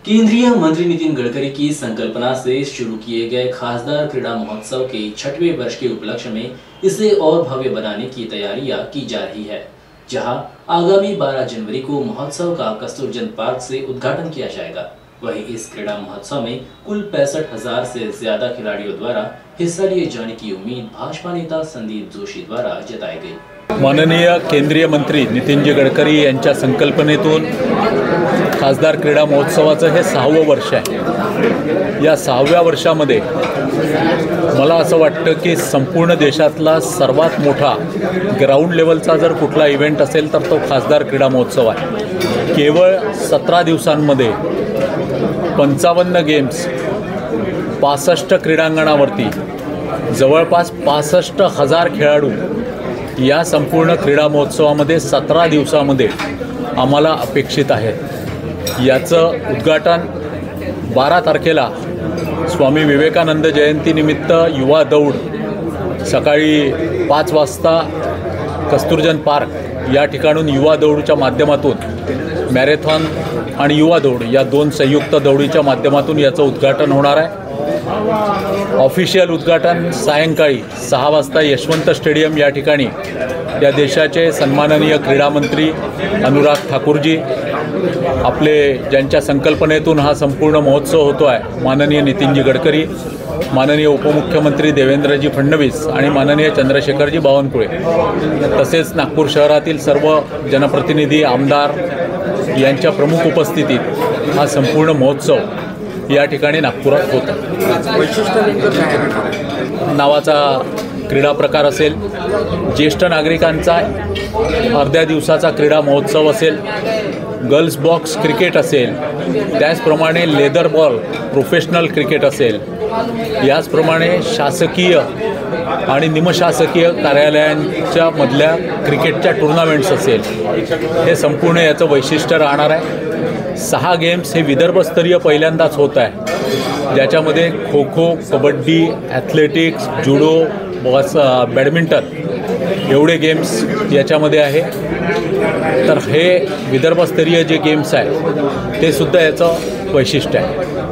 केंद्रीय मंत्री नितिन गडकरी की संकल्पना से शुरू किए गए खासदार क्रीड़ा महोत्सव के 6वें वर्ष के उपलक्ष्य में इसे और भव्य बनाने की तैयारियां की जा रही है, जहां आगामी 12 जनवरी को महोत्सव का कस्तूरचंद पार्क से उद्घाटन किया जाएगा। वहीं इस क्रीड़ा महोत्सव में कुल 65,000 से ज्यादा खिलाड़ियों द्वारा हिस्सा लिए जाने की उम्मीद भाजपा नेता संदीप जोशी द्वारा जताई गई। माननीय केंद्रीय मंत्री नितिनजी गडकरी यांच्या संकल्पनेतून खासदार क्रीडा महोत्सवाचं हे 6वं वर्ष आहे। या 6व्या वर्षामध्ये मला असं वाटतं की संपूर्ण देशातला सर्वात मोठा ग्राउंड लेवलचा जर कुठला इव्हेंट असेल तर तो खासदार क्रीडा महोत्सव आहे। केवळ 17 दिवसांमध्ये 55 गेम्स 65 क्रीडांगणावरती जवळपास 65,000 खेळाडू या संपूर्ण क्रीडा महोत्सवामध्ये 17 दिवसामध्ये आम्हाला अपेक्षित आहे। याचं उद्घाटन 12 तारखेला स्वामी विवेकानंद जयंतीनिमित्त युवा दौड सकाळी 5 वाजता कस्तूरचंद पार्क या ठिकाणून युवा दौडच्या माध्यमातून मॅरेथॉन आणि युवा दौड या 2 संयुक्त दौडीच्या माध्यमातून याचं उद्घाटन होणार आहे। ऑफिशियल उद्घाटन सायंकाळी 6 वाजता यशवंत स्टेडियम या ठिकाणी या देशाचे सन्माननीय क्रीडा मंत्री अनुराग ठाकूरजी, आपले ज्यांच्या संकल्पनेतून हा संपूर्ण महोत्सव होतो आहे, माननीय नितिनजी गडकरी, माननीय उपमुख्यमंत्री देवेंद्रजी फडणवीस आणि माननीय चंद्रशेखरजी बावनकुळे, तसेच नागपूर शहरातील सर्व जनप्रतिनिधी, आमदार यांच्या प्रमुख उपस्थितीत हा संपूर्ण महोत्सव या ठिकाणी नागपुरात होता। नावाचा क्रीडा प्रकार असेल, ज्येष्ठ नागरिकांचा अर्ध्या दिवसाचा क्रीडा महोत्सव असेल, गर्ल्स बॉक्स क्रिकेट असेल, त्याचप्रमाणे लेदर बॉल प्रोफेशनल क्रिकेट असेल, याचप्रमाणे शासकीय आणि निमशासकीय कार्यालयांच्या मधल्या क्रिकेटच्या टुर्नामेंट्स असेल, हे संपूर्ण याचं वैशिष्ट्य राहणार आहे। 6 गेम्स हे विदर्भस्तरीय पहिल्यांदाच होत आहे, ज्याच्यामध्ये खो खो, कबड्डी, ॲथलेटिक्स, जुडो, बॅडमिंटन एवढे गेम्स याच्यामध्ये आहे। तर हे विदर्भस्तरीय जे गेम्स आहे ते सुद्धा याचं वैशिष्ट्य आहे।